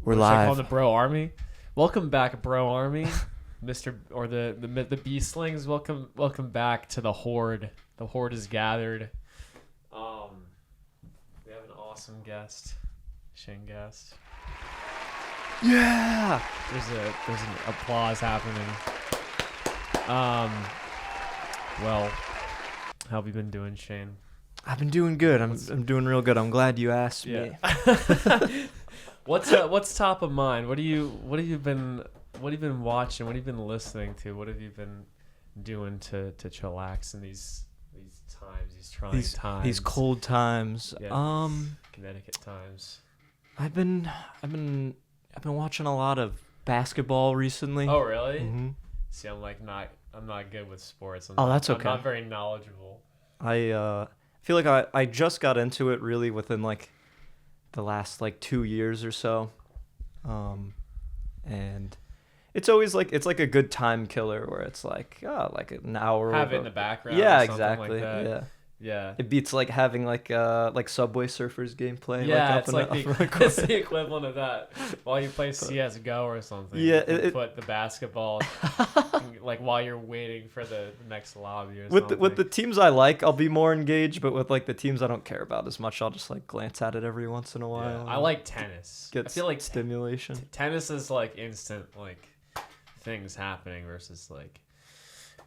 We're Should I live. call the Bro Army? Welcome back, Bro Army, Mr. or the Beastlings. Welcome back to the Horde. The Horde is gathered. We have an awesome guest, Shane Gast. Yeah. There's an applause happening. Well, how have you been doing, Shane? I've been doing good. I'm doing real good. I'm glad you asked me. What's top of mind? What have you been watching? What have you been listening to? What have you been doing to chillax in these times, these trying times, these cold times? Yeah, Connecticut times. I've been watching a lot of basketball recently. Oh, really? Mm-hmm. See, I'm not good with sports. That's okay. I'm not very knowledgeable. I feel like I just got into it really within like the last like 2 years or so, and it's always like it's like a good time killer where it's like like an hour. Have it in the background. Yeah, or something exactly. Like that. Yeah. Yeah. It beats like having like Subway Surfers gameplay. Yeah, like, it's like it's the equivalent of that. While you play CS:GO or something. Yeah, you put the basketball like while you're waiting for the next lobby or with something. with the teams I like, I'll be more engaged, but with like the teams I don't care about as much, I'll just like glance at it every once in a while. Yeah, I like tennis. Get I feel like stimulation. Tennis is like instant like things happening versus like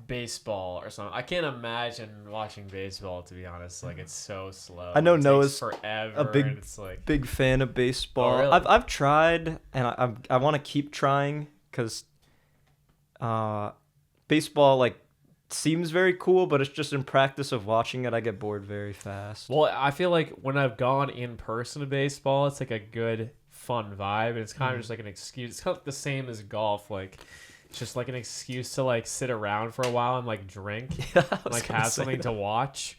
baseball or something. I can't imagine watching baseball, to be honest. Like, it's so slow. I know it Noah's takes forever, a big and it's like big fan of baseball. Oh, really? I've tried, and I want to keep trying because baseball like seems very cool, but it's just in practice of watching it, I get bored very fast. Well, I feel like when I've gone in person to baseball, it's like a good fun vibe, and it's kind of just like an excuse. It's kind of the same as golf. Like, it's just like an excuse to like sit around for a while and like drink, like have something to watch.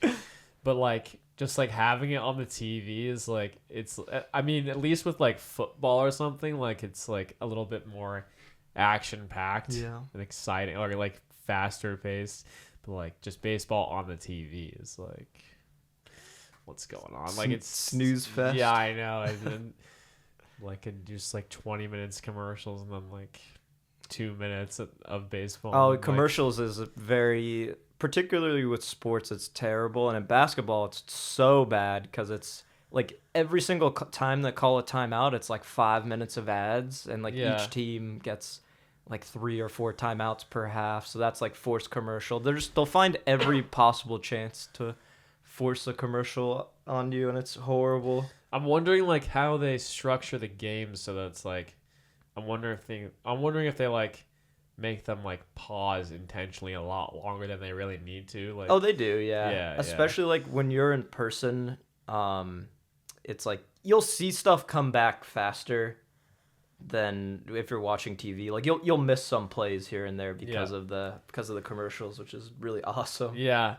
But like just like having it on the TV is like it's. I mean, at least with like football or something, like it's like a little bit more action packed and exciting, or like faster paced. But like just baseball on the TV is like, what's going on? Like it's snooze fest. Yeah, I know. And then like just like 20 minutes commercials and then like 2 minutes of baseball. Oh, and, commercials is very, particularly with sports, it's terrible. And in basketball, it's so bad because it's like every single time they call a timeout, it's like 5 minutes of ads. And like each team gets like 3 or 4 timeouts per half. So that's like forced commercial. They'll find every possible chance to force a commercial on you. And it's horrible. I'm wondering like how they structure the game so that it's like, I'm wondering if they like make them like pause intentionally a lot longer than they really need to. Like, oh, they do, yeah. Yeah, especially like when you're in person, it's like you'll see stuff come back faster than if you're watching TV. Like you'll miss some plays here and there because of the commercials, which is really awesome. Yeah.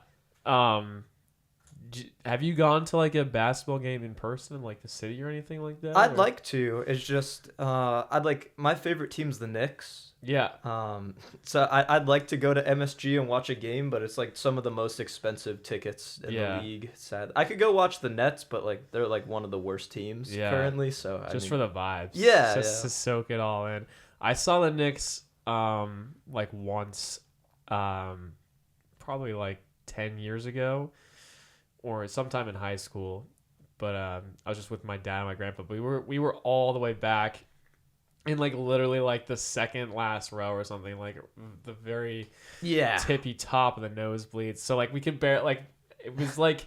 Have you gone to like a basketball game in person in like the city or anything like that? I'd like to. It's just my favorite team's the Knicks. Yeah. So I'd like to go to MSG and watch a game, but it's like some of the most expensive tickets in the league. Sad. I could go watch the Nets, but like they're like one of the worst teams currently. So just for the vibes. Yeah. Just to soak it all in. I saw the Knicks like once, probably like 10 years ago, or sometime in high school, but I was just with my dad and my grandpa. But we were all the way back in like literally like the second last row or something, like the very tippy top of the nosebleeds. So like we could bear like it was like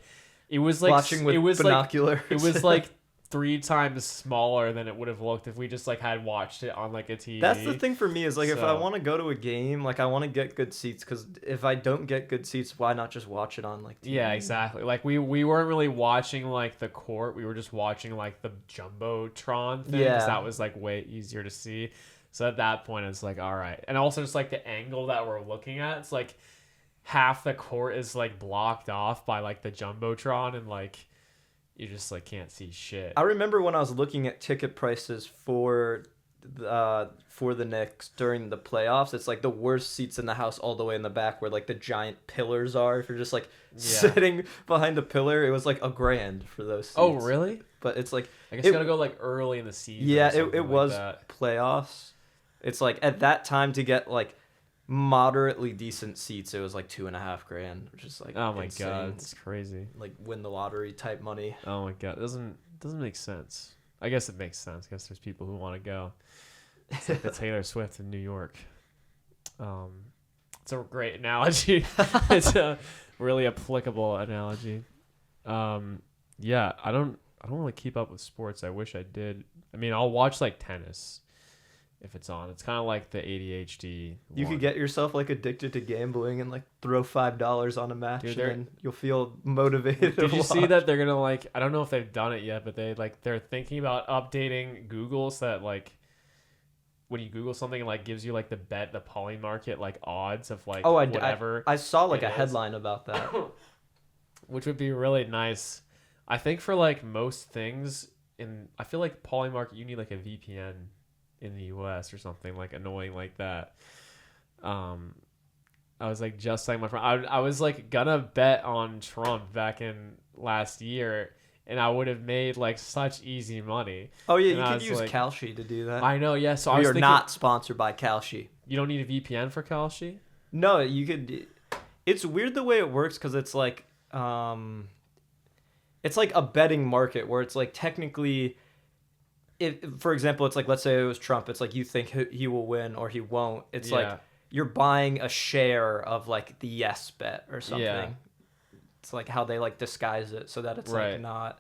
watching with binoculars. It was like 3 times smaller than it would have looked if we just like had watched it on like a TV. That's the thing for me is like if I want to go to a game, like I want to get good seats, because if I don't get good seats, why not just watch it on like TV? Yeah, exactly. Like we weren't really watching like the court. We were just watching like the jumbotron thing. Yeah, that was like way easier to see. So at that point, it's like, all right. And also just like the angle that we're looking at, it's like half the court is like blocked off by like the jumbotron, and like you just like can't see shit. I remember when I was looking at ticket prices for the Knicks during the playoffs, it's like the worst seats in the house all the way in the back where like the giant pillars are. If you're just like sitting behind a pillar, it was like $1,000 for those seats. Oh, really? But it's like I guess you gotta go like early in the season. Yeah, or something it like was that. playoffs. It's like at that time to get like moderately decent seats, it was like $2,500, which is like Oh my insane. god, it's crazy. Like win the lottery type money. Oh my god, doesn't make sense. I guess it makes sense. I guess there's people who want to go. It's like the Taylor Swift in New York. It's a great analogy. It's a really applicable analogy. Yeah, I don't really keep up with sports. I wish I did. I mean, I'll watch like tennis if it's on. It's kind of like the ADHD. You could get yourself like addicted to gambling and like throw $5 on a match, Dude, and then you'll feel motivated. Did to you see watch. that they're gonna like? I don't know if they've done it yet, but they're thinking about updating Google so that like when you Google something, it like gives you like the poly market like odds of like whatever. I saw like a is. headline about that. Which would be really nice. I think for like most things I feel like poly market you need like a VPN in the US or something like annoying like that. I was like just saying my friend I was like gonna bet on Trump back in last year and I would have made like such easy money. Oh yeah, And you I could was use like, Kalshi to do that. I know, yeah. So I We was are thinking, not sponsored by Kalshi. you don't need a VPN for Kalshi? No, you could. It's weird the way it works because it's like a betting market where it's like technically, if for example, it's like let's say it was Trump, it's like you think he will win or he won't. It's like you're buying a share of like the yes bet or something. Yeah. It's like how they like disguise it so that it's Right. like not.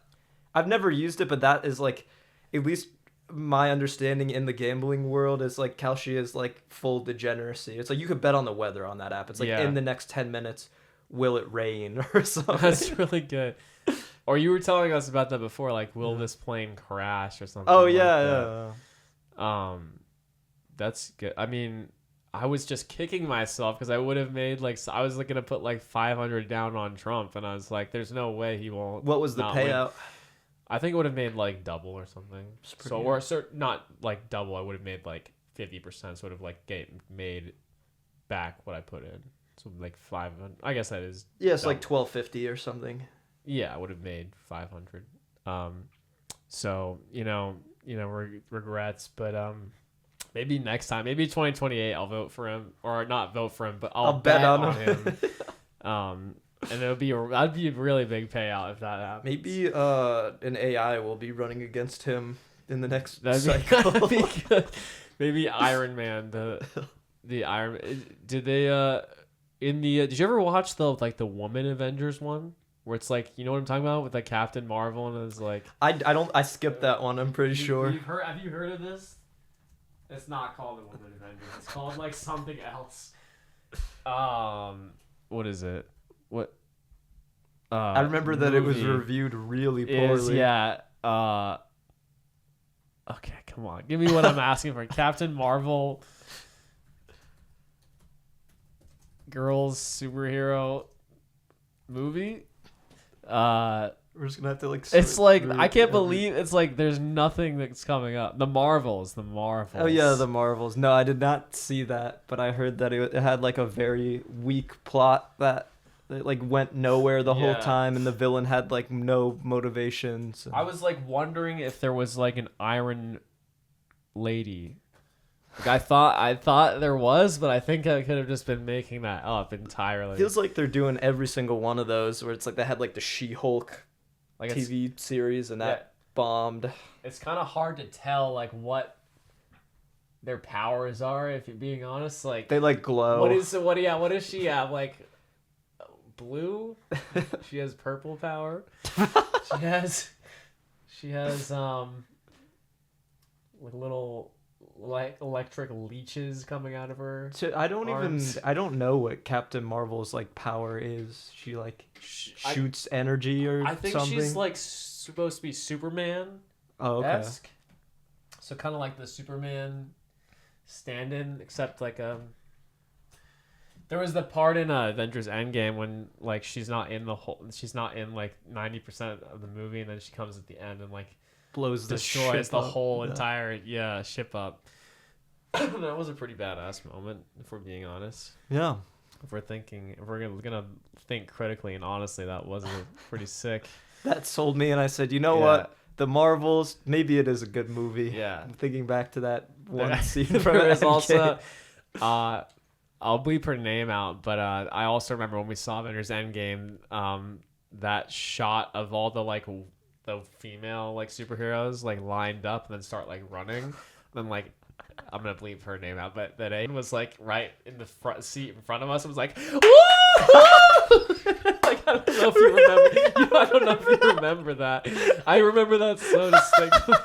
I've never used it, but that is like at least my understanding in the gambling world is like Kalshi is like full degeneracy. It's like you could bet on the weather on that app. It's like in the next 10 minutes, will it rain or something? That's really good. Or you were telling us about that before, like, will this plane crash or something? Oh like yeah, that. That's good. I mean, I was just kicking myself because I would have made like I was gonna put like 500 down on Trump, and I was like, "There's no way he won't." What was the not payout? win. I think it would have made like double or something. Not like double. I would have made like 50%. So would have like made back what I put in. So like 500. I guess that is. Yeah, it's like $12.50 or something. Yeah, I would have made 500. So regrets, but maybe next time, maybe 2028, I'll vote for him, or not vote for him, but I'll bet on him. And that'd be a really big payout if that happens. Maybe an AI will be running against him in the next cycle. That'd be good. Maybe Iron Man, the Iron. Did they did you ever watch the Woman Avengers one? Where it's like, you know what I'm talking about with like Captain Marvel and it's like I skipped that one, I'm pretty sure. Have you heard of this? It's not called the Woman Avengers. It's called like something else. What is it? What? I remember that it was reviewed really poorly. Okay, come on. Give me what I'm asking for. Captain Marvel girls superhero movie. We're just gonna have to like. It's like I can't believe it's like there's nothing that's coming up. The Marvels. Oh yeah, the Marvels. No, I did not see that, but I heard that it had like a very weak plot that like went nowhere the whole time, and the villain had like no motivations. I was like wondering if there was like an Iron Lady. Like I thought there was, but I think I could have just been making that up entirely. Feels like they're doing every single one of those where it's like they had like the She-Hulk like TV series and that bombed. It's kind of hard to tell like what their powers are, if you're being honest. Like they like glow. What does she have? Like blue? She has purple power. She has like little like electric leeches coming out of her. So I don't know what Captain Marvel's like power is. She like shoots energy or something. I think she's like supposed to be Superman. Oh, okay. So kind of like the Superman stand-in, except like there was the part in Avengers Endgame when like she's not in like 90% of the movie, and then she comes at the end and like destroys the whole entire ship up. That was a pretty badass moment, if we're being honest. Yeah. If we're gonna think critically and honestly, that was pretty sick. That sold me, and I said, you know what? the Marvels. Maybe it is a good movie. Yeah. I'm thinking back to that one scene from There is Endgame. also, I'll bleep her name out, but I also remember when we saw Avengers Endgame, that shot of all the like the female like superheroes like lined up and then start like running, and then like. I'm gonna bleep her name out, but that Aiden was like right in the front seat in front of us and was like, "Woo!" Like I don't know if you remember. I don't know if you remember that. I remember that so distinctly.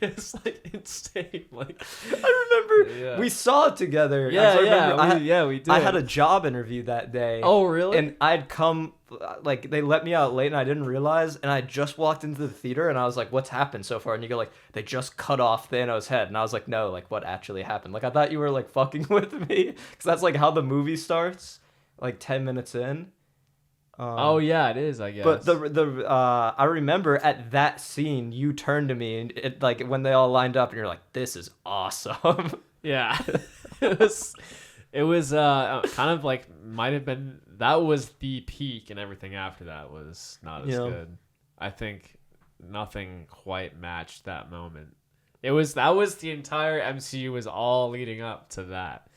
It's like insane. Like I remember we saw it together. We did. I had a job interview that day. Oh, really? And I'd come, like, they let me out late and I didn't realize, and I just walked into the theater and I was like, what's happened so far? And you go like, they just cut off Thanos' head. And I was like, no, like, what actually happened? Like, I thought you were, like, fucking with me. Because that's, like, how the movie starts, like, 10 minutes in. Oh yeah, it is, I guess. But I remember at that scene, you turned to me and it, like, when they all lined up and you're like, this is awesome. Yeah. It was kind of like might have been that was the peak, and everything after that was not as good. I think nothing quite matched that moment. That was the entire MCU was all leading up to that.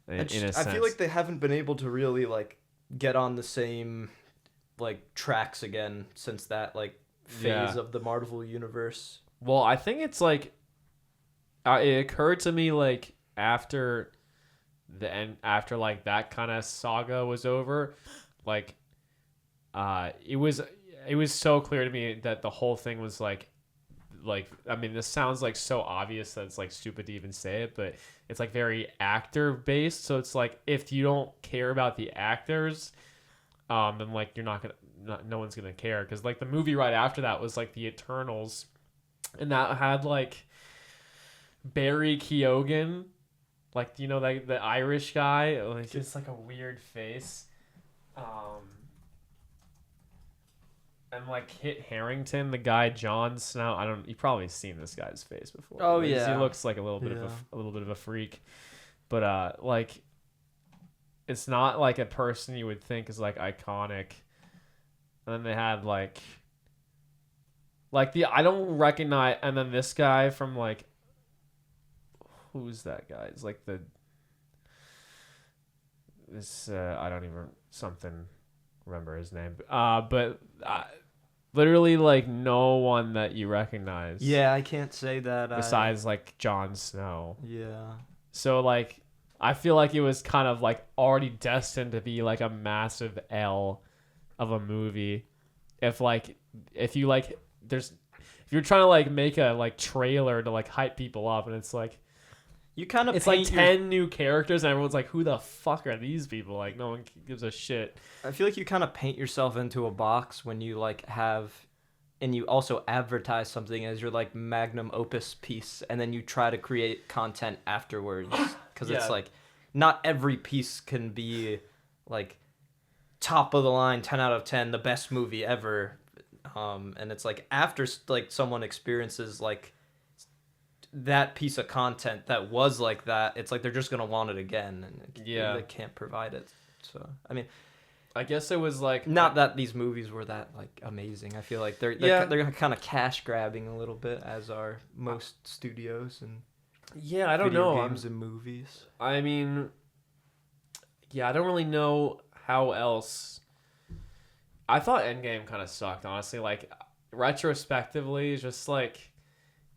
In a sense. I feel like they haven't been able to really like get on the same like tracks again since that like phase of the Marvel universe. Well, I think it's like it occurred to me like after the end, after like that kind of saga was over, like it was so clear to me that the whole thing was like I mean, this sounds like so obvious that it's like stupid to even say it, but it's like very actor based. So it's like if you don't care about the actors, then like you're no one's gonna care, because like the movie right after that was like the Eternals, and that had like Barry Keoghan, like like the Irish guy, like just like a weird face, and like Kit Harington, the guy Jon Snow. You've probably seen this guy's face before. Oh he yeah, looks like a little bit of a freak, but like it's not like a person you would think is like iconic. And then they had like I don't recognize, and then this guy from like, who's that guy? It's like I don't even remember his name. But literally like no one that you recognize. Yeah, I can't say that. Besides like Jon Snow. Yeah. So like I feel like it was kind of like already destined to be like a massive L of a movie. If you're trying to like make a like trailer to like hype people up, and it's like it's like 10 new characters and everyone's like, who the fuck are these people? Like no one gives a shit. I feel like you kind of paint yourself into a box when you like have, and you also advertise something as your like magnum opus piece, and then you try to create content afterwards, because it's like not every piece can be like top of the line, 10 out of 10, the best movie ever. And it's like after like someone experiences like that piece of content that was like that, it's like they're just gonna want it again, and they can't provide it. So I mean, I guess it was like not that these movies were that like amazing. I feel like they're kind of cash grabbing a little bit, as are most studios and I don't know games and movies. I mean, I don't really know how else. I thought Endgame kind of sucked, honestly. Like retrospectively, just like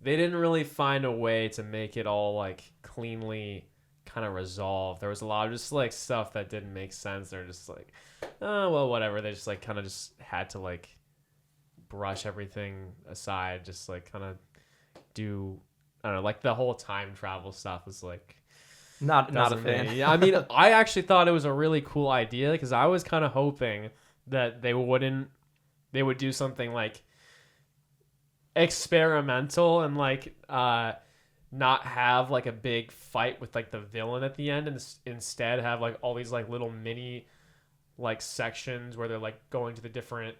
they didn't really find a way to make it all like cleanly kind of resolved. There was a lot of just like stuff that didn't make sense. They're just like, oh well, whatever. They just like kind of just had to like brush everything aside, just like kind of do, I don't know, like the whole time travel stuff was like not a fan. Yeah, I mean, I actually thought it was a really cool idea, because I was kind of hoping that they would do something like experimental and like not have like a big fight with like the villain at the end, and instead have like all these like little mini like sections where they're like going to the different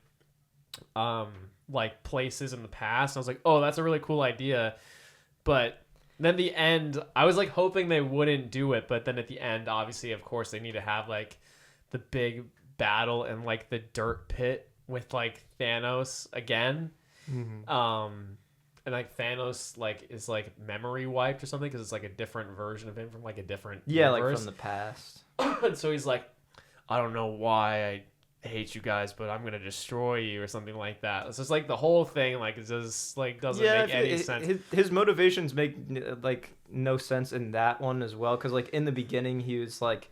like places in the past. And I was like, oh, that's a really cool idea. But then the end, I was like hoping they wouldn't do it, but then at the end, obviously, of course, they need to have like the big battle in like the dirt pit with like Thanos again. Mhm. And like Thanos like is like memory wiped or something because it's like a different version of him from like a different Yeah, like universe. from the past. And so he's like, I don't know why I hate you guys, but I'm gonna destroy you or something like that. It's just like the whole thing like it just like doesn't Yeah, make any sense. his motivations make like no sense in that one as well, because like in the beginning he was like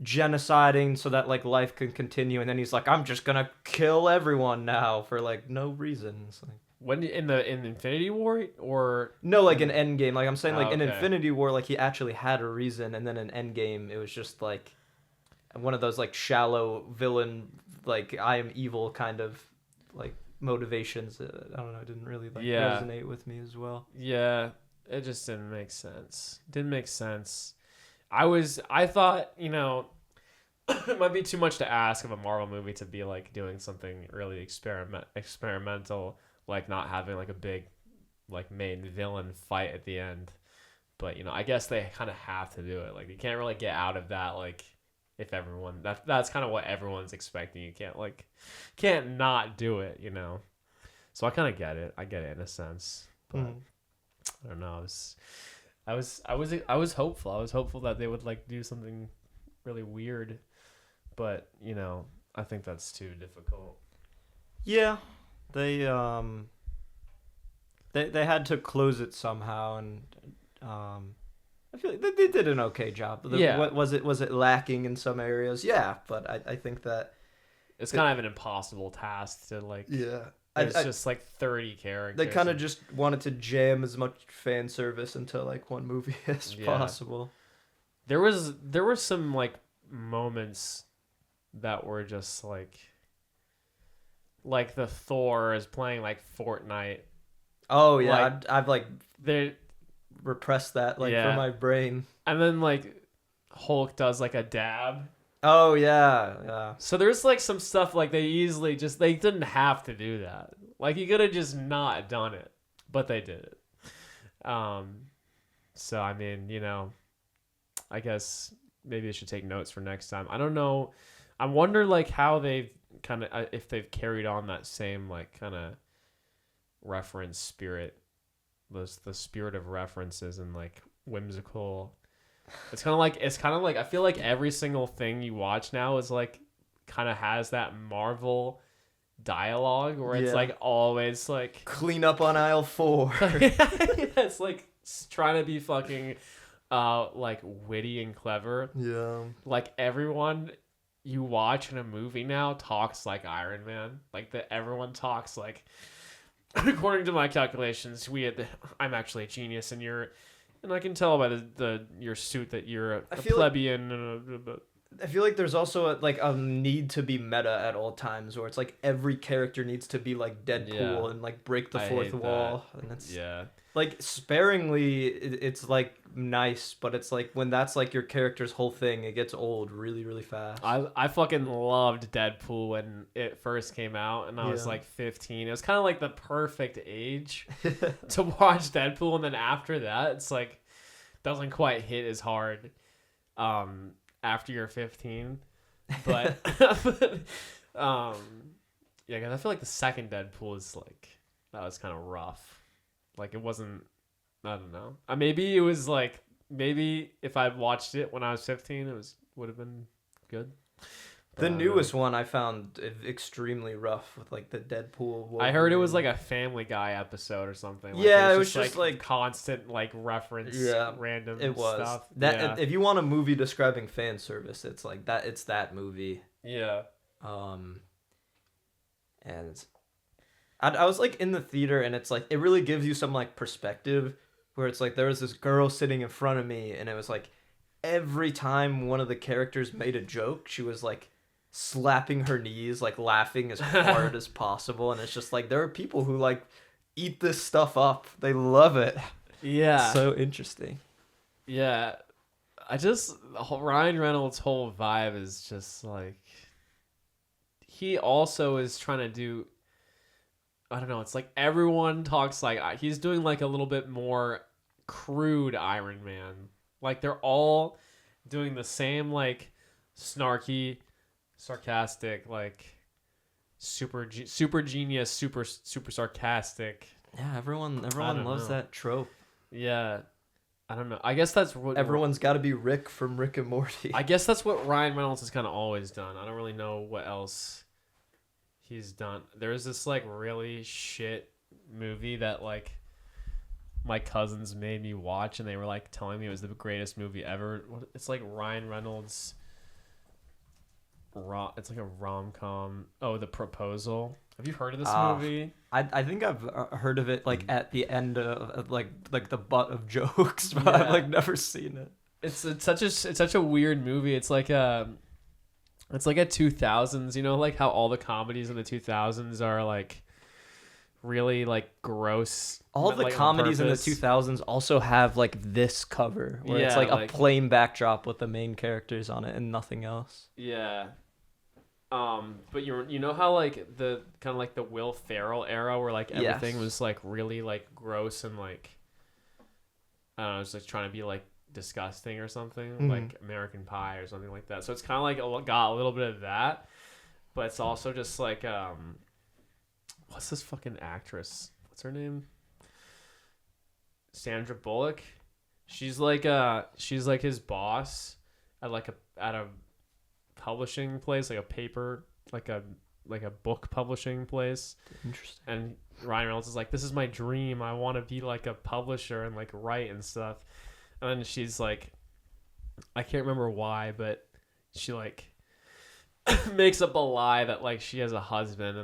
genociding so that like life could continue, and then he's like, I'm just gonna kill everyone now for like no reason. It's like, When in Infinity War or no, like in Endgame, like I'm saying, like Oh, in okay. Infinity War, like he actually had a reason, and then in Endgame, it was just like one of those like shallow villain, like I am evil kind of like motivations. I don't know, it didn't really like Yeah. resonate with me as well. Yeah, it just didn't make sense. Didn't make sense. I thought, it might be too much to ask of a Marvel movie to be like doing something really experimental, like not having like a big like main villain fight at the end. But I guess they kind of have to do it. Like you can't really get out of that. Like if everyone that's kind of what everyone's expecting. You can't not do it. So I kind of get it. I get it in a sense, but I don't know. I was hopeful. I was hopeful that they would like do something really weird, but I think that's too difficult. Yeah, they they had to close it somehow, and I feel like they did an okay job. Yeah. What was it lacking in some areas? Yeah, but I think that It's kind of an impossible task to like. yeah. It's just like 30 characters. They kind of just wanted to jam as much fan service into like one movie as Yeah. possible. There were some like moments that were just like the Thor is playing like Fortnite. Oh yeah, Like, I've like There repressed that like Yeah. from my brain. and then like Hulk does like a dab. Oh yeah, yeah. So there's like some stuff like they didn't have to do that. Like you could have just not done it, but they did it. So I mean, I guess maybe I should take notes for next time. I don't know. I wonder like how they've kind of if they've carried on that same like kind of reference spirit, the spirit of references and like whimsical. It's kind of like I feel like every single thing you watch now is like kind of has that Marvel dialogue where it's Yeah. like always like Clean up on aisle 4. it's like trying to be fucking like witty and clever. Yeah. Like everyone you watch in a movie now talks like Iron Man. Like that everyone talks like according to my calculations, I'm actually a genius and I can tell by your suit that you're a feel like- plebeian. I feel like there's also a need to be meta at all times, where it's like every character needs to be like Deadpool Yeah. and like break the I fourth hate wall, and it's Yeah. like sparingly it's like nice, but it's like when that's like your character's whole thing, it gets old really really fast. I fucking loved Deadpool when it first came out, and I was Yeah. like 15. It was kind of like the perfect age to watch Deadpool, and then after that, it's like doesn't quite hit as hard after you're 15. But yeah, because I feel like the second Deadpool is like that was kind of rough. Like it wasn't. I don't know. Maybe it was like maybe if I'd watched it when I was 15, would have been good. The But, newest one I found extremely rough with like the Deadpool. I heard it was Wolverine. like a Family Guy episode or something. Yeah, it was just like constant like reference, Yeah, random it was stuff. that. If you want a movie describing fan service, it's like that. It's that movie. Yeah. And I was like in the theater, and it's like it really gives you some like perspective, where it's like there was this girl sitting in front of me, and it was like every time one of the characters made a joke, she was like slapping her knees, like laughing as hard as possible, and it's just like there are people who like eat this stuff up. They love it. Yeah. So interesting. Yeah. Ryan Reynolds' whole vibe is just like he also is trying to do. I don't know. It's like everyone talks like he's doing like a little bit more crude Iron Man. Like they're all doing the same like snarky, sarcastic like super genius, super sarcastic. Yeah, everyone don't loves know. that trope. Yeah, I don't know. I guess that's what Everyone's got to be Rick from Rick and Morty. I guess that's what Ryan Reynolds has kind of always done. I don't really know what else he's done. There's this like really shit movie that like my cousins made me watch, and they were like telling me it was the greatest movie ever. It's like Ryan Reynolds. It's like a rom-com. Oh, The Proposal. Have you heard of this movie? I think I've heard of it like at the end of like the butt of jokes, but Yeah. I've like never seen it. It's such a weird movie. It's like a 2000s, you know, like how all the comedies in the 2000s are like really like gross. All the like, on comedies in the purpose. 2000s also have like this cover where it's Yeah, like a like- plain backdrop with the main characters on it and nothing else. Yeah. But you know how like the kind of like the Will Ferrell era where like everything Yes. was like really like gross and like I don't know, it's like trying to be like disgusting or something, Mhm. like American Pie or something like that. So it's kind of like got a little bit of that, but it's also just like what's this fucking actress? What's her name? Sandra Bullock. She's like his boss at a publishing place, like a paper, like a book publishing place. Interesting. And Ryan Reynolds is like, this is my dream. I want to be like a publisher and like write and stuff. And then she's like, I can't remember why, but she like makes up a lie that like she has a husband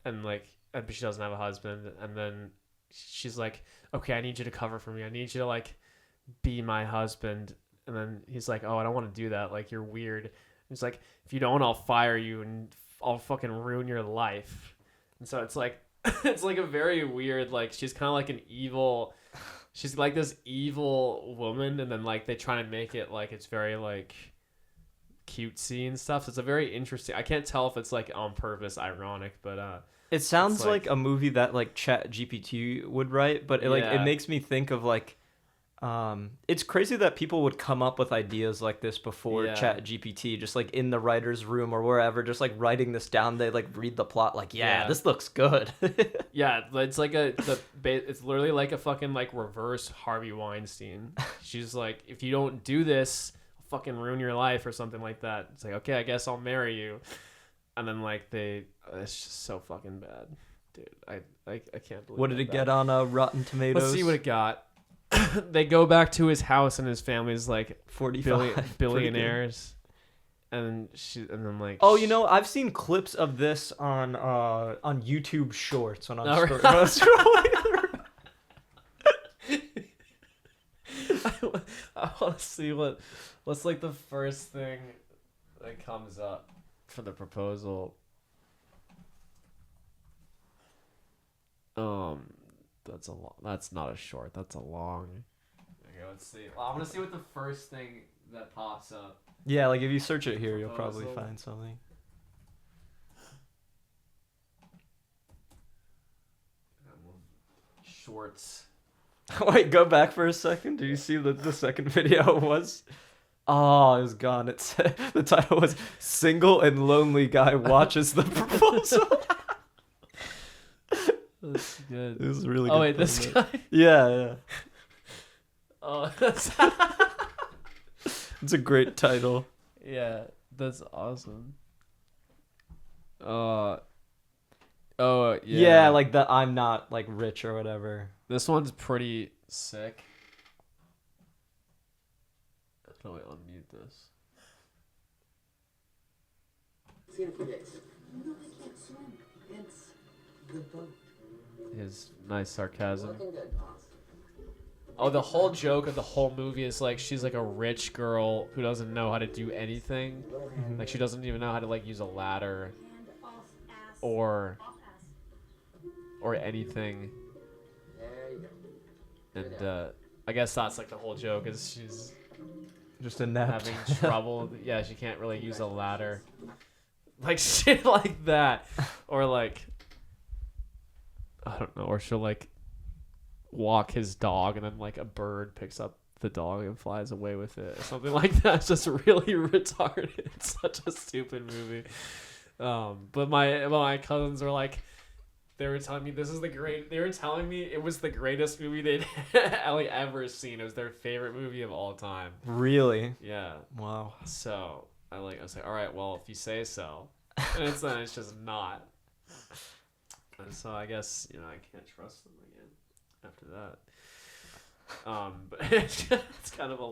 but she doesn't have a husband. And then she's like, okay, I need you to cover for me. I need you to like be my husband. And then he's like, oh, I don't want to do that. Like, you're weird. He's like, if you don't, I'll fire you and I'll fucking ruin your life. And so it's like, it's like a very weird, like, she's kind of like she's like this evil woman. And then like they try to make it like it's very like cutesy and stuff. So it's a very interesting, I can't tell if it's like on purpose ironic, but It sounds it's like- like a movie that like Chat GPT would write, but it Yeah. makes me think of like it's crazy that people would come up with ideas like this before Yeah. Chat GPT, just like in the writer's room or wherever, just like writing this down. They like read the plot, like, yeah. This looks good. yeah, it's like it's literally like a fucking like reverse Harvey Weinstein. She's like, if you don't do this, I'll fucking ruin your life or something like that. It's like, okay, I guess I'll marry you. And then like it's just so fucking bad, dude. I can't believe. What did it get on Rotten Tomatoes? Let's see what it got. They go back to his house and his family's like 45 billionaires, and then like Oh, you know, I've seen clips of this on YouTube Shorts when I'm Oh, when I'm scrolling. I want to see what's like the first thing that comes up for The Proposal. That's a long. That's not a short. That's a long. Okay, let's see. Well, I want to see what the first thing that pops up. Yeah, like if you search it here, you'll probably Proposal. find something. Shorts. Wait, go back for a second. Did you see the second video was? Oh, it was gone. It said the title was "Single and Lonely Guy Watches the Proposal." That's good. It was really. Oh good wait, this thumbnail. guy. Yeah. Oh, that's It's a great title. yeah, that's awesome. Oh yeah. Yeah, like the I'm not like rich or whatever. This one's pretty sick. How do I unmute this? No, I can't swim. It's the boat. His nice sarcasm. Looking good, boss. Oh, the whole joke of the whole movie is like she's like a rich girl who doesn't know how to do anything. Like she doesn't even know how to like use a ladder Hand off ass. or Off ass. anything. There you go. And I guess that's like the whole joke is she's Just inept. having trouble. Yeah, she can't really use a ladder. Like shit like that. Or like I don't know, or she'll like walk his dog and then like a bird picks up the dog and flies away with it. Something like that. It's just really retarded. It's such a stupid movie. But my cousins were like, they were telling me they were telling me it was the greatest movie they'd like ever seen. It was their favorite movie of all time. Really? Yeah. Wow. So I was like, all right, well, if you say so. And it's just not. And so I guess, I can't trust them again after that. But it's kind of a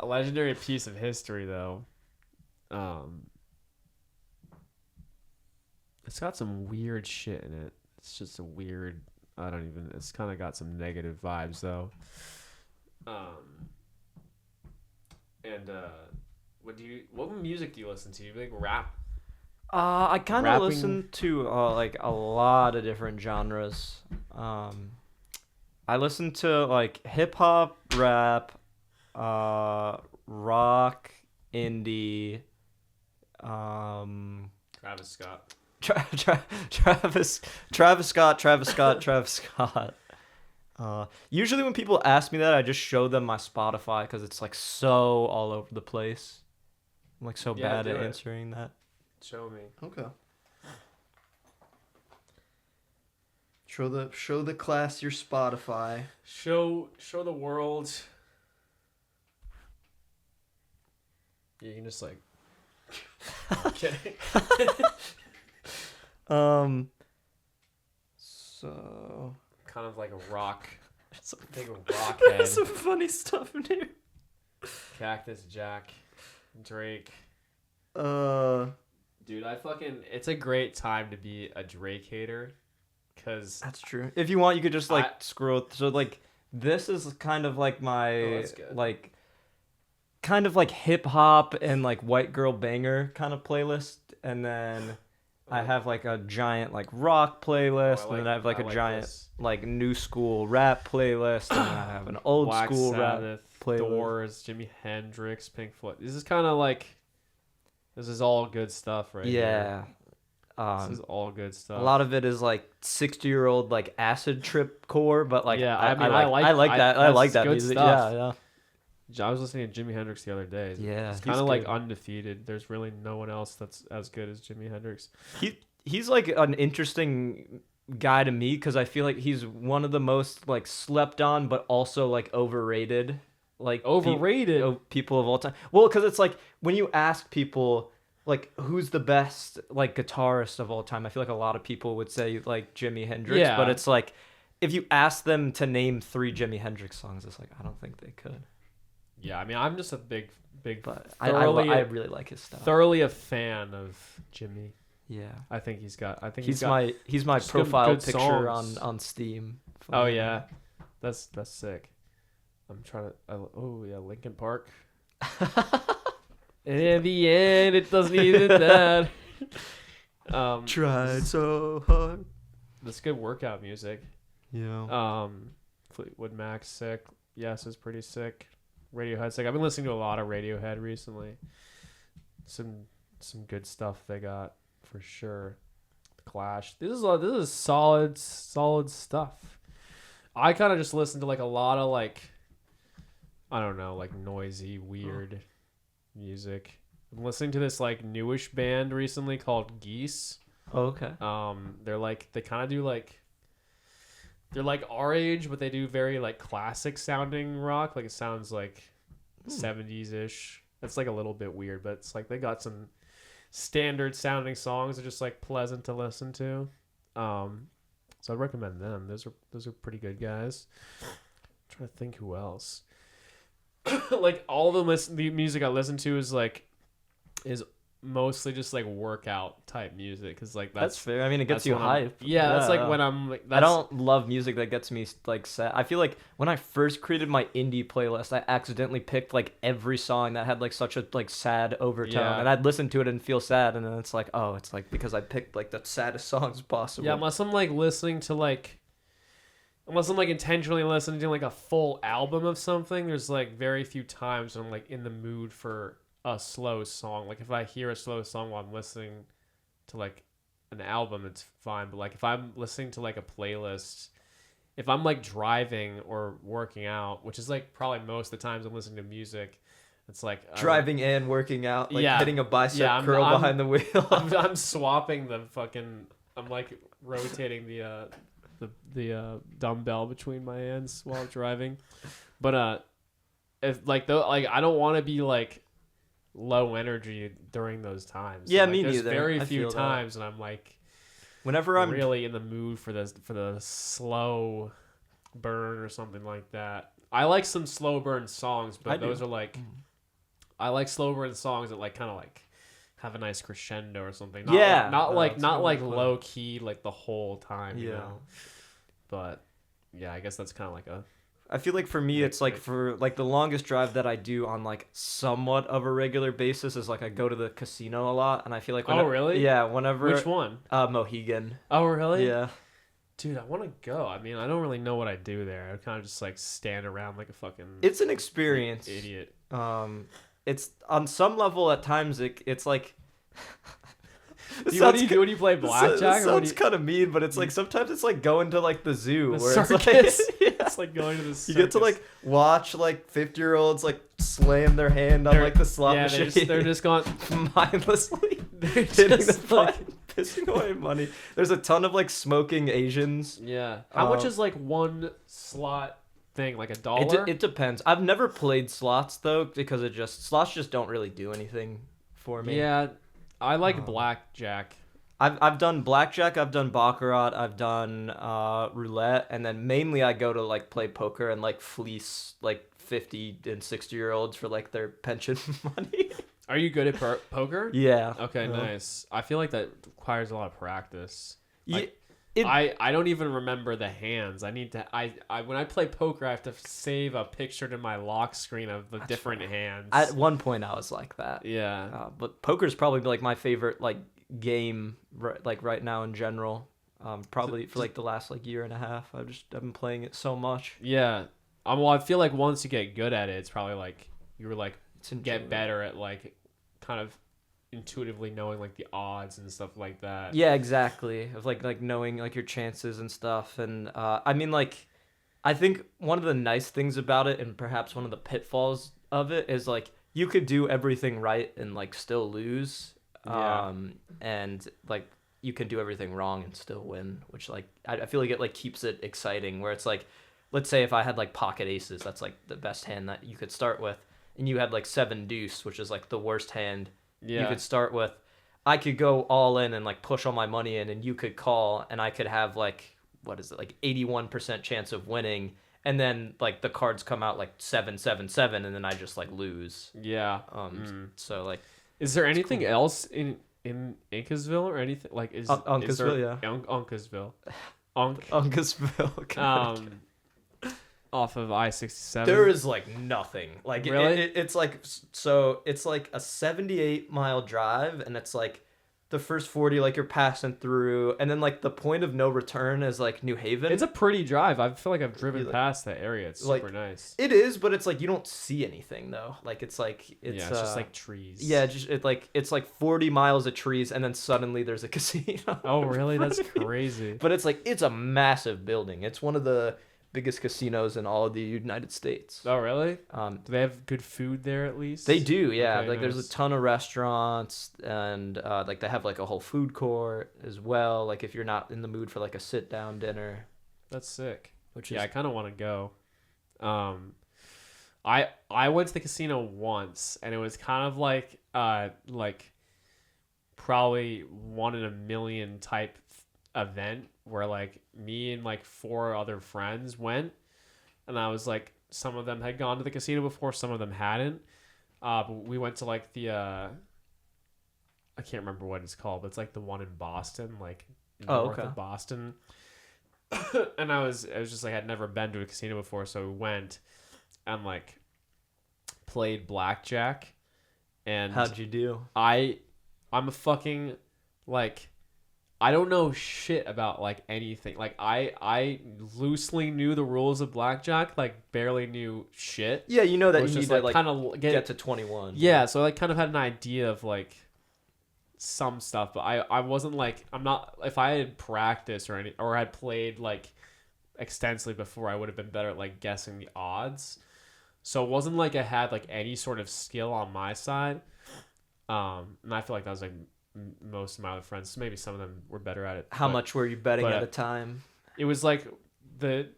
legendary piece of history, though. It's got some weird shit in it. It's just it's kind of got some negative vibes, though. What music do you listen to? You like rap? I kind of Rapping? listen to like a lot of different genres. I listen to like hip hop, rap, rock, indie, Travis Scott. Travis Scott. Usually when people ask me that, I just show them my Spotify because it's like so all over the place. I'm like so Yeah, bad do at it. answering that. Show me. Okay. Show the class your Spotify. Show the world. You can just like. I'm kidding. So Kind of like a rock. some, Big rock head. there's some funny stuff in here. Cactus Jack. Drake. Dude, It's a great time to be a Drake hater. Because. that's true. If you want, you could just like I- scroll. So like, this is kind of like my that's good. like, kind of like hip hop and like white girl banger kind of playlist, and then I have like a giant like rock playlist, and then I have like a giant this. like new school rap playlist, and then I have an old Black school rap Sabbath, playlist. Doors, Jimi Hendrix, Pink Floyd. This is kind of like. This is all good stuff, right? Yeah. Here. This is all good stuff. A lot of it is like 60-year-old like acid trip core, but like Yeah, I I like that. I like that good music. stuff. Yeah. I was listening to Jimi Hendrix the other day. Yeah, It's kind he's of like good. undefeated. There's really no one else that's as good as Jimi Hendrix. He's like an interesting guy to me because I feel like he's one of the most like slept on but also like overrated people of all time. Well, because it's like when you ask people like who's the best like guitarist of all time, I feel like a lot of people would say like Jimi Hendrix. Yeah. But it's like if you ask them to name 3 Jimi Hendrix songs, it's like I don't think they could. Yeah, I mean, I'm just a big, But I really like his stuff. thoroughly a fan of Jimmy. Yeah. I think he's got. He's got, my just good- profile good picture songs. on Steam. Oh yeah, that's sick. I'm trying to. Oh yeah, Linkin Park. In the end, it doesn't even that. Tried so hard. That's good workout music. Yeah. Fleetwood Mac's sick. Yes, is pretty sick. Radiohead's sick. I've been listening to a lot of Radiohead recently. Some good stuff they got for sure. The Clash. This is solid stuff. I kind of just listen to like a lot of like, I don't know, like noisy, weird music. I'm listening to this like newish band recently called Geese. Oh, okay. They're like they kind of do like they're like our age, but they do very like classic sounding rock. Like it sounds like 70s ish. It's like a little bit weird, but it's like they got some standard sounding songs that are just like pleasant to listen to. So I'd recommend them. Those are pretty good guys. I'm trying to think who else. Like all the music I listen to is mostly just like workout type music because like That's fair. I mean, it gets you when I'm- hype. Yeah, that's like when I'm like. I don't love music that gets me like sad. I feel like when I first created my indie playlist, I accidentally picked like every song that had like such a like sad overtone, Yeah. and I'd listen to it and feel sad, and then it's like, oh, it's like because I picked like the saddest songs possible. Yeah, unless I'm like listening to like. Unless I'm like intentionally listening to like a full album of something, there's like very few times when I'm like in the mood for a slow song. Like if I hear a slow song while I'm listening to like an album, it's fine. But like if I'm listening to like a playlist if I'm like driving or working out, which is like probably most of the times I'm listening to music, it's like Driving and working out, like Yeah. hitting a bicep Yeah, curl behind the wheel. I'm swapping the fucking. I'm like rotating the dumbbell between my hands while driving, but if like though like I don't want to be like low energy during those times. Yeah, like, me there's neither. Very I few feel that. times, and I'm like Whenever I'm really in the mood for the slow burn or something like that. I like some slow burn songs, but I do. those are like I like slow burn songs that like kind of like have a nice crescendo or something. Not Yeah. like, not like that's not what like I'm putting. low key like the whole time. You Yeah. know? But yeah, I guess that's kind of like a I feel like for me, it's like for like the longest drive that I do on like somewhat of a regular basis is like I go to the casino a lot, and I feel like Oh, really? Yeah, whenever which one? Mohegan. Oh, really? Yeah, Dude, I want to go. I mean, I don't really know what I do there. I kind of just like stand around like a fucking it's an experience. idiot. It's on some level at times it's like. What do you do when you play blackjack? It Or what do sounds you, kind of mean, but it's like sometimes it's like going to like the zoo the where circus? it's like yeah. It's like going to the circus. You get to like watch like 50-year-olds like slam their hand on like the slot yeah, machine. they're just going. mindlessly They're hitting the just like. button, pissing away money. There's a ton of like smoking Asians. Yeah. How much Um, is like one slot thing? Like $1? It depends. I've never played slots though because slots just don't really do anything for me. Yeah, I like blackjack. I've done blackjack, I've done baccarat, I've done roulette, and then mainly I go to like play poker and like fleece like 50 and 60-year-olds for like their pension money. Are you good at poker? Yeah. Okay, nice. I feel like that requires a lot of practice. Yeah, I don't even remember the hands. I need to. I when I play poker, I have to save a picture to my lock screen of the different hands. at one point I was like that. Yeah. But poker's probably like my favorite like game like right now in general. Probably for like the last like year and a half. I've been playing it so much. Yeah. Well, I feel like once you get good at it, it's probably like you were like It's get enjoyable. better at like kind of intuitively knowing like the odds and stuff like that. Yeah, exactly. Of like knowing like your chances and stuff. And I mean like I think one of the nice things about it and perhaps one of the pitfalls of it is like you could do everything right and like still lose. Yeah. And like you can do everything wrong and still win, which like I feel like it like keeps it exciting where it's like let's say if I had like pocket aces, that's like the best hand that you could start with, and you had like 7 deuce, which is like the worst hand you could start with. I could go all in and like push all my money in, and you could call, and I could have like what is it, like 81% chance of winning, and then like the cards come out like 7-7-7, and then I just like lose. Yeah. So like Is there anything else in Uncasville or anything like is Uncasville, is there, yeah. Uncasville, Unk Uncasville, Connecticut. off of I-67. There is like nothing. Like Really? it's like so it's like a 78-mile drive, and it's like the first 40 like you're passing through, and then like the point of no return is like New Haven. It's a pretty drive. I feel like I've driven like- past that area. It's like- super nice. It is, but it's like you don't see anything though. Like it's Yeah, it's just like trees. yeah, it's like 40 miles of trees, and then suddenly there's a casino. Oh, really? That's front of you. crazy. But it's like it's a massive building. It's one of the biggest casinos in all of the United States. Oh, really? Um, Do they have good food there at least? They do, yeah. Okay, like nice. there's a ton of restaurants, and like they have like a whole food court as well. Like if you're not in the mood for like a sit down dinner, That's sick. which Yeah, is I kind of want to go. I went to the casino once, and it was kind of like probably 1 in a million type event where like me and like 4 other friends went, and I was like some of them had gone to the casino before, some of them hadn't. But we went to like the I can't remember what it's called, but it's like the one in Boston, like north okay. of Boston. And I was just like I'd never been to a casino before, so we went and like played blackjack. And how'd you do? I'm a fucking like I don't know shit about like anything. Like I loosely knew the rules of blackjack, like barely knew shit. Yeah, you know that It was you need just to like kind of get to 21. yeah, so I like kind of had an idea of like some stuff, but I wasn't like I'm not if I had practiced or had played like extensively before, I would have been better at like guessing the odds. So it wasn't like I had like any sort of skill on my side. And I feel like that was like most of my other friends. Maybe some of them were better at it. How but much were you betting but, at a time? It was like the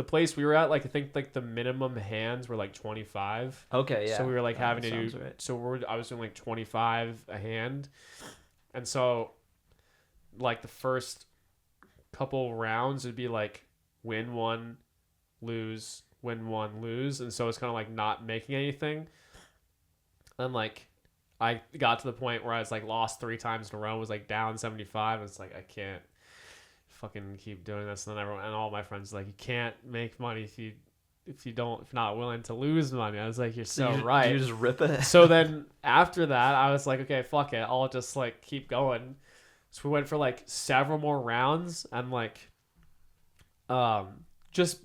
place we were at. Like I think like the minimum hands were like 25. Okay, yeah. So we were like having to do. Sounds right. So I was doing like 25 a hand, and so like the first couple rounds would be like win one, lose, win one, lose, and so it's kind of like not making anything. And like I got to the point where I was like lost 3 times in a row, was like down 75, and it's like I can't fucking keep doing this. And then everyone and all my friends were like, you can't make money if you're not willing to lose money. I was like, you're so right. You just rip it. So then after that, I was like, okay, fuck it, I'll just like keep going. So we went for like several more rounds and like just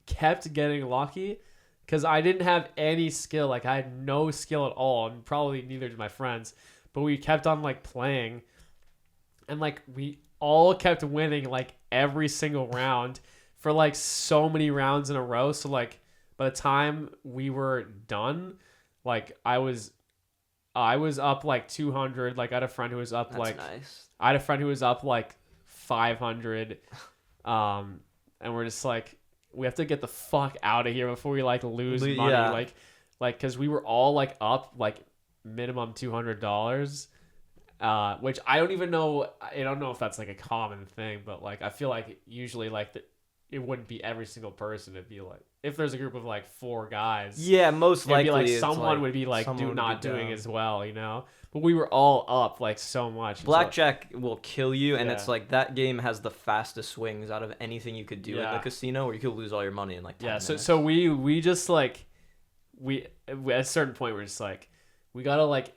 kept getting lucky because I didn't have any skill. Like I had no skill at all, and probably neither did my friends. But we kept on like playing, and like we all kept winning like every single round for like so many rounds in a row. So like by the time we were done, like I was up like 200. Like I had a friend who was up. That's nice. I had a friend who was up like 500. And we're just like, we have to get the fuck out of here before we like lose money. Yeah. Like because we were all like up like minimum $200. Which I don't even know. I don't know if that's like a common thing, but like I feel like usually like it wouldn't be every single person. It'd be like if there's a group of like 4 guys. Yeah, most likely. It'd be like it's someone would be like someone would not be doing down. as well, you know. But we were all up like so much. And so- Blackjack will kill you, and Yeah. it's like that game has the fastest swings out of anything you could do in Yeah. the casino, where you could lose all your money in like 10 Yeah, minutes. so we just like we at a certain point we're just like we gotta like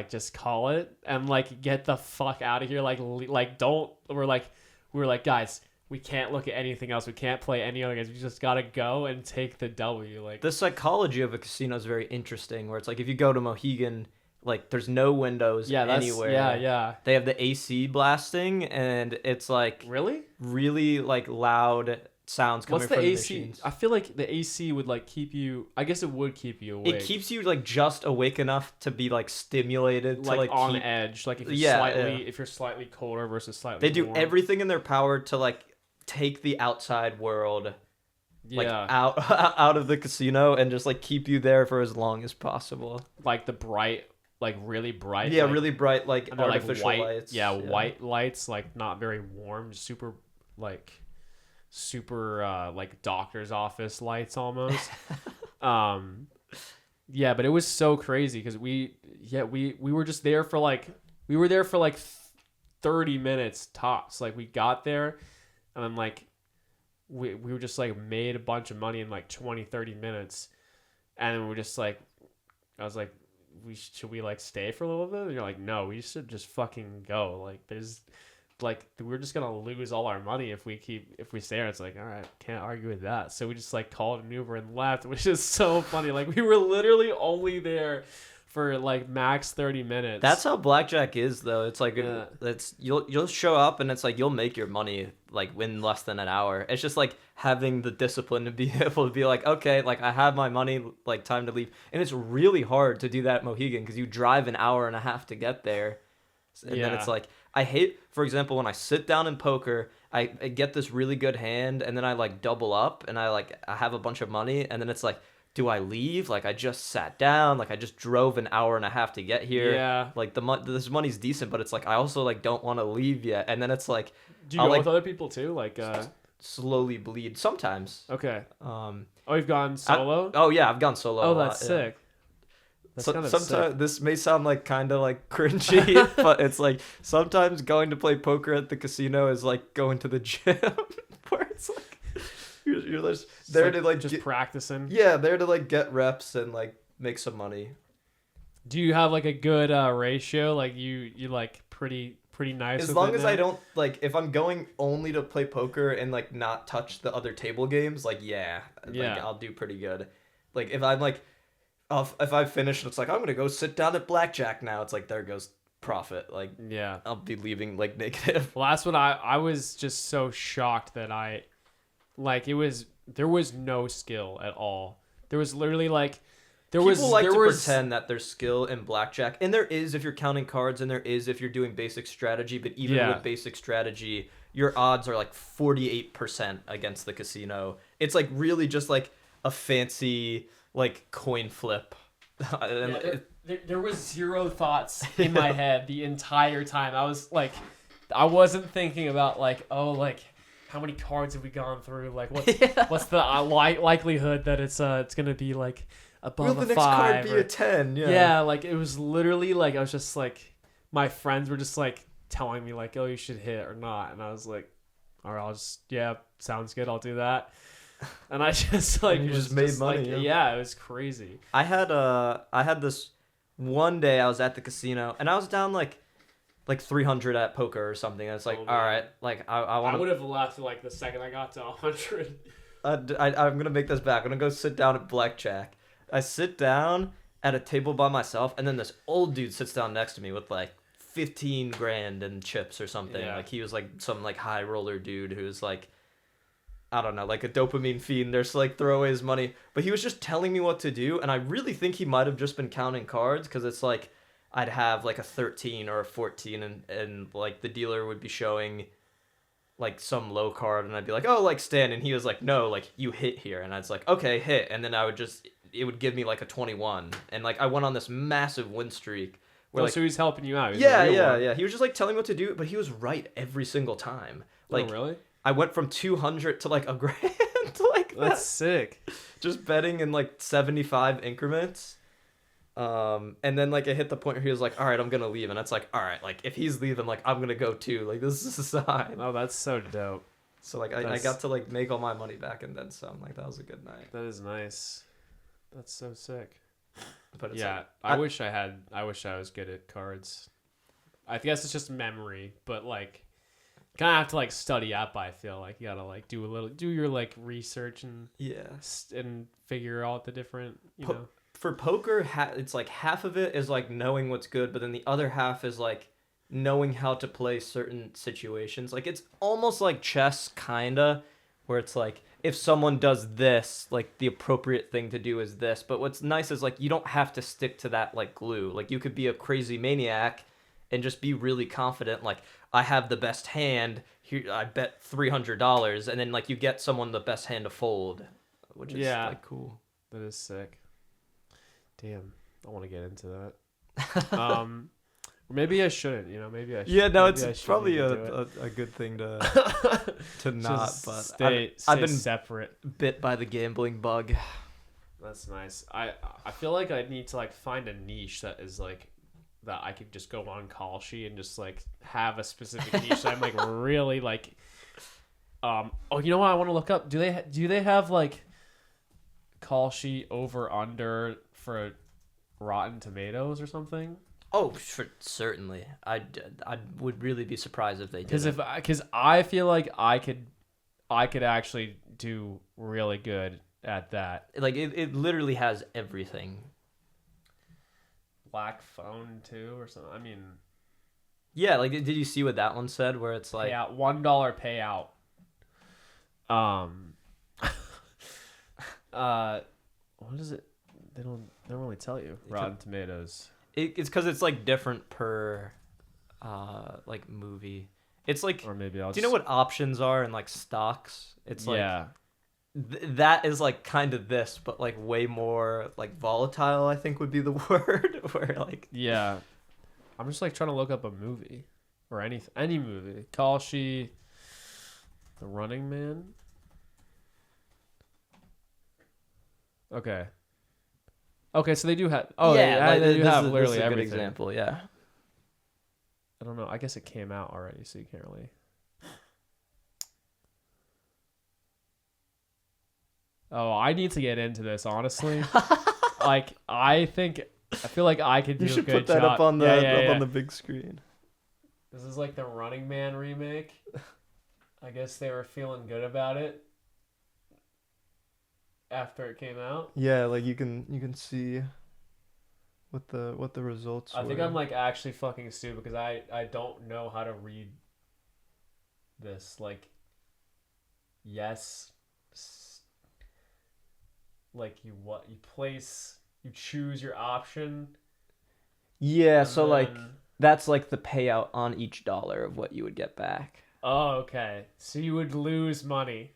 just call it and like get the fuck out of here. Like don't we were like guys, we can't look at anything else. We can't play any other games. We just gotta go and take the W. Like the psychology of a casino is very interesting, where it's like if you go to Mohegan, like there's no windows anywhere. Yeah. They have the AC blasting, and it's like Really? really like loud sounds coming What's the from AC? the machines. I feel like the AC would like keep you. I guess it would keep you awake. It keeps you like just awake enough to be like stimulated to like on keep... edge. Like if you're Yeah, if you're slightly colder versus slightly. They do warm. everything in their power to like take the outside world like Yeah. out of the casino and just like keep you there for as long as possible. Like the bright, like really bright. Yeah, like, really bright like and they're, like, artificial white, lights. Yeah, white lights, like not very warm, super like doctor's office lights almost. Yeah, but it was so crazy because we were just there for like 30 minutes tops. Like we got there and then like we were just like made a bunch of money in like 20-30 minutes, and we were just like, I was like, should we like stay for a little bit? And you're like, no, we should just fucking go. Like there's like we're just gonna lose all our money if we stay there. It's like, all right, can't argue with that. So we just like called an Uber and left, which is so funny. Like we were literally only there for like max 30 minutes. That's how blackjack is though. It's like Yeah. it's you'll show up and it's like you'll make your money like in less than an hour. It's just like having the discipline to be able to be like, okay, like I have my money, like time to leave. And it's really hard to do that at Mohegan because you drive an hour and a half to get there. And then it's like, I hate, for example, when I sit down in poker, I get this really good hand and then I like double up and I have a bunch of money, and then it's like, do I leave? Like I just sat down, like I just drove an hour and a half to get here. Yeah. Like this money's decent, but it's like I also like don't want to leave yet. And then it's like, Do you I'll go like with other people too? Like slowly bleed sometimes. okay. Oh You've gone solo? yeah, I've gone solo. Oh, a lot, that's yeah. sick. That's kind of Sometimes sick. this may sound like kind of like cringy, but it's like sometimes going to play poker at the casino is like going to the gym, where it's like you're just It's there to like just practicing. yeah, there to like get reps and like make some money. Do you have like a good ratio? Like you like pretty nice. As with long it as now? I don't like, if I'm going only to play poker and like not touch the other table games, like Yeah. like I'll do pretty good. Like if I'm like, if I finish, it's like I'm gonna go sit down at blackjack now. It's like there goes profit. Like Yeah. I'll be leaving like negative. Well, that's what I was just so shocked that I Like there was no skill at all. There was literally like People like there to was pretend that there's skill in blackjack, and there is if you're counting cards, and there is if you're doing basic strategy. But even Yeah. with basic strategy, your odds are like 48% against the casino. It's like really just like a fancy like coin flip. And there was zero thoughts in my head the entire time. I wasn't thinking about like, oh, like how many cards have we gone through? Like what's the likelihood that it's gonna be like above will the a next 5 card be or- a 10? Yeah, like it was literally like I was just like my friends were just like telling me like, oh, you should hit or not, and I was like, all right, I'll just sounds good, I'll do that. And I just like And you was just made money, like, yeah. it was crazy. I had this one day I was at the casino and I was down like 300 at poker or something. And it's like, Oh, all man. right, like I I want would have left like the second I got to 100. I'm gonna make this back. I'm gonna go sit down at blackjack. I sit down at a table by myself, and then this old dude sits down next to me with like 15 grand in chips or something. Yeah. Like he was like some like high roller dude who's like, I don't know, like a dopamine fiend. There's like throw away his money, but he was just telling me what to do, and I really think he might have just been counting cards because it's like I'd have like a 13 or a 14, and like the dealer would be showing like some low card, and I'd be like, oh, like stand, and he was like, no, like you hit here, and I was like, okay, hit, and then it would give me like a 21, and like I went on this massive win streak. Where, like, So he's helping you out. He's yeah, a real yeah, one. yeah. He was just like telling me what to do, but he was right every single time. Like Oh, really? I went from 200 to like a grand, like That's that. sick. Just betting in like 75 increments. And then like it hit the point where he was like, all right, I'm gonna leave, and it's like, all right, like if he's leaving, like I'm gonna go too, like this is a sign. Oh, that's so dope. So like I got to like make all my money back and then some. Like that was a good night. That is nice. That's so sick. But it's Yeah, like, I wish I was good at cards. I guess it's just memory, but like you kind of have to like study up. I feel like you gotta like do your like research and yeah. and figure out the different know. For poker, it's like half of it is like knowing what's good, but then the other half is like knowing how to play certain situations. Like it's almost like chess, kinda, where it's like if someone does this, like the appropriate thing to do is this. But what's nice is like you don't have to stick to that like glue. Like you could be a crazy maniac and just be really confident. Like I have the best hand here. I bet $300, and then like you get someone the best hand to fold, which is like cool. That is sick. Damn, I want to get into that. Maybe I shouldn't. Maybe I should. Yeah, no, maybe I it's shouldn't probably even do a good thing to it. not. Just But stay I've been separate. bit by the gambling bug. That's nice. I feel like I need to like find a niche that is like that I could just go on Call Sheet and just like have a specific niche that I'm like really like. Oh, you know what I want to look up? Do they have like Call Sheet over under for Rotten Tomatoes or something? Oh, certainly. I would really be surprised if they did. Because I feel like I could actually do really good at that. Like it literally has everything. Black Phone too, or something. I mean, Yeah, like did you see what that one said? Where it's like, payout, $1 payout. What is it? They don't really tell you. Rotten Tomatoes. it's because it's like different per, like movie. It's like, Or maybe I'll. do you know what options are in like stocks? It's like Yeah. that is like kind of this, but like way more like volatile. I think would be the word. Where like Yeah. I'm just like trying to look up a movie or any movie. Call She, The Running Man. Okay. Okay, so they do have. Oh, yeah, like, they do this have is, literally this is a good everything. example. Yeah. I don't know. I guess it came out already, so you can't really. Oh, I need to get into this honestly. Like, I feel like I could do You a should good put that job. up on the Yeah. on the big screen. This is like the Running Man remake. I guess they were feeling good about it after it came out. Yeah, like you can see what the results I think I'm like actually fucking stupid because I don't know how to read this. Like, yes, like you choose your option. Yeah, and so like then- that's like the payout on each dollar of what you would get back. Oh, okay. So you would lose money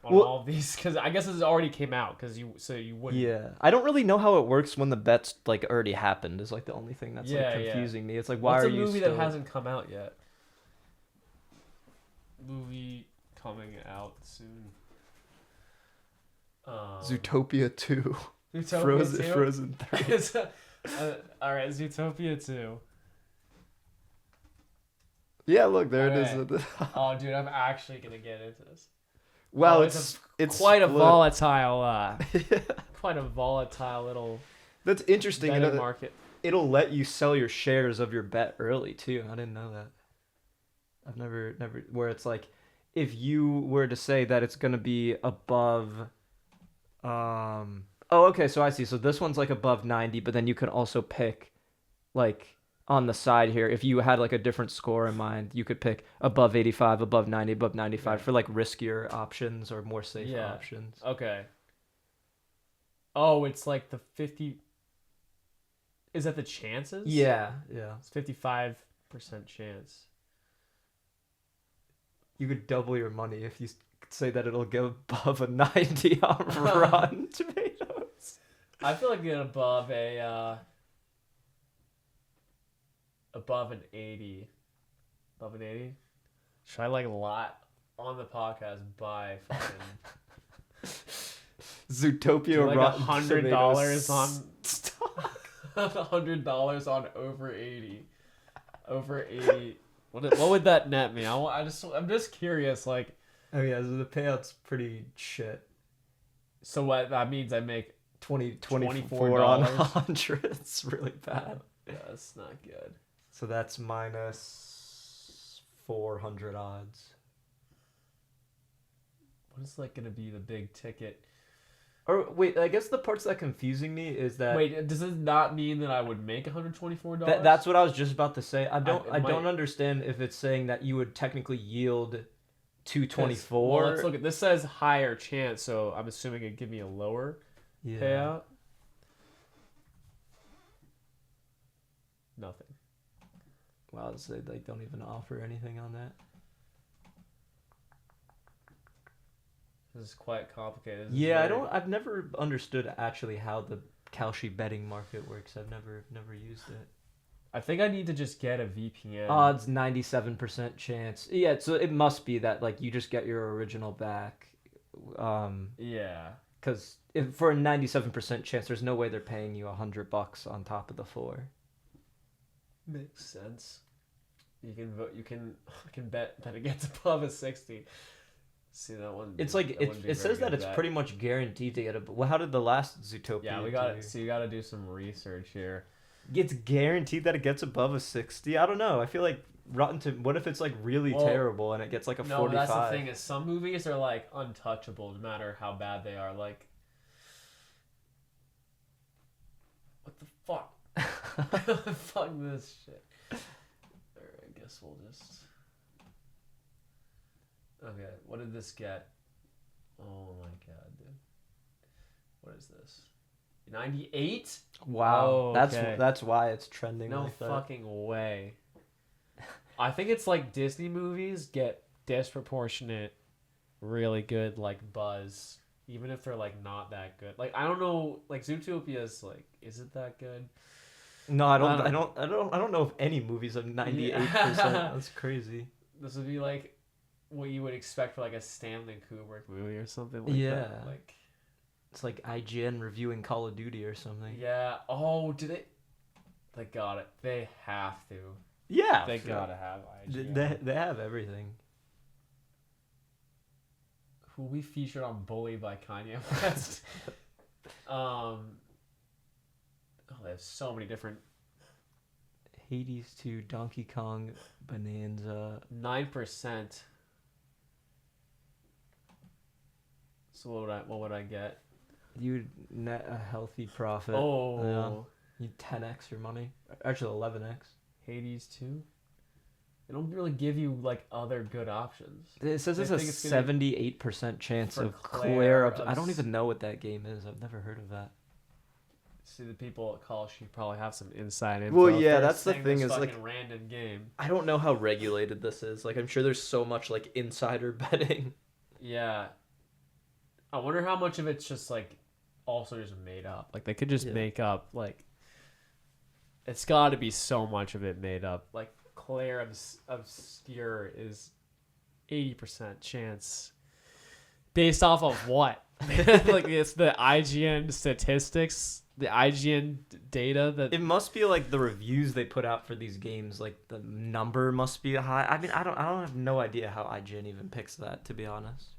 on Well- all of these because I guess this already came out because you wouldn't. Yeah, I don't really know how it works when the bet's like already happened. Is like the only thing that's Yeah, like yeah. confusing me. It's like why What's are a you movie still... that hasn't come out yet? Movie coming out soon. Zootopia 2. Zootopia 2? Frozen 3. All right, Zootopia 2. Yeah, look, there Alright. it is. Oh, dude, I'm actually gonna get into this. Wow, Oh, it's quite a split. volatile, quite a volatile little That's interesting. betting market. It'll let you sell your shares of your bet early too. I didn't know that. I've never where it's like if you were to say that it's gonna be above oh, okay, so I see. So this one's like above 90, but then you can also pick like on the side here, if you had like a different score in mind, you could pick above 85, above 90, above 95 Yeah. for like riskier options or more safe Yeah. options. Okay. Oh, it's like the 50. Is that the chances? Yeah. It's 55% chance. You could double your money if you say that it'll go above a 90 on Rotten Tomatoes. I feel like getting above an 80. Above an 80? Should I like lot on the podcast buy fucking Zootopia do like Rotten $100 Tomatoes on stock. $100 on over 80. Over 80. What would that net me? I'm just curious. Like, Oh yeah, so the payout's pretty shit. so what that means? I make 24 on $24. 100. It's really bad. yeah, that's not good. So that's minus 400 odds. What is like gonna be the big ticket? Or wait, I guess the parts that confusing me is that Wait, does this not mean that I would make $124? that's what I was just about to say. I don't might- understand if it's saying that you would technically yield 224. Well, let's look at this. Says higher chance, so I'm assuming it'd give me a lower Yeah. payout. Nothing. Wow, so they like don't even offer anything on that. This is quite complicated. This is Yeah, very- I've never understood actually how the Kalshi betting market works. I've never used it. I think I need to just get a VPN. Odds 97% chance. Yeah, so it must be that like you just get your original back. Yeah. Because if for a 97% chance, there's no way they're paying you $100 on top of the 4. Makes sense. You can vote. I can bet that it gets above a 60. See that one? It's like that wouldn't be it very says that good it's bet. pretty much guaranteed to get a. Well, how did the last Zootopia? Yeah, we got it. So you got to do some research here. It's guaranteed that it gets above a 60. I don't know. I feel like what if it's like really Well, terrible and it gets like a No, 45? that's the thing is some movies are like untouchable no matter how bad they are. Like, what the fuck? Fuck this shit. Alright, I guess we'll just. Okay, what did this get? Oh my god, dude. What is this? 98? Wow, Oh, okay. that's why it's trending. No like that. fucking way. I think it's like Disney movies get disproportionate, really good like buzz, even if they're like not that good. Like I don't know, like Zootopia's like, is it that good? No, I don't. I I don't know if any movies are 98%. Yeah. That's crazy. This would be like what you would expect for like a Stanley Kubrick movie or something like Yeah. that. Like It's like IGN reviewing Call of Duty or something. yeah. Oh, did it? They got it. They have to. Yeah, They for- gotta have IGN. They have everything. Who we featured on Bully by Kanye West. Oh, they have so many different. Hades 2, Donkey Kong, Bonanza. 9%. So what would I get? You net a healthy profit. Oh, Yeah. You 10x your money. Actually, 11x. Hades 2. They don't really give you like other good options. It says I it's a think it's gonna- 78% chance for of Claire Claire. I don't even know what that game is. I've never heard of that. See, the people at Call Sheet probably have some inside info. Well, if yeah, they're that's the saying thing this is, like- fucking random game. I don't know how regulated this is. Like, I'm sure there's so much like insider betting. Yeah. I wonder how much of it's just like also just made up. Like they could just Yeah. make up like it's got to be so much of it made up. Like Claire Obscure is 80% chance based off of what? Like it's the IGN statistics, the IGN data that It must be like the reviews they put out for these games. Like the number must be high. I mean, I don't have no idea how IGN even picks that, to be honest.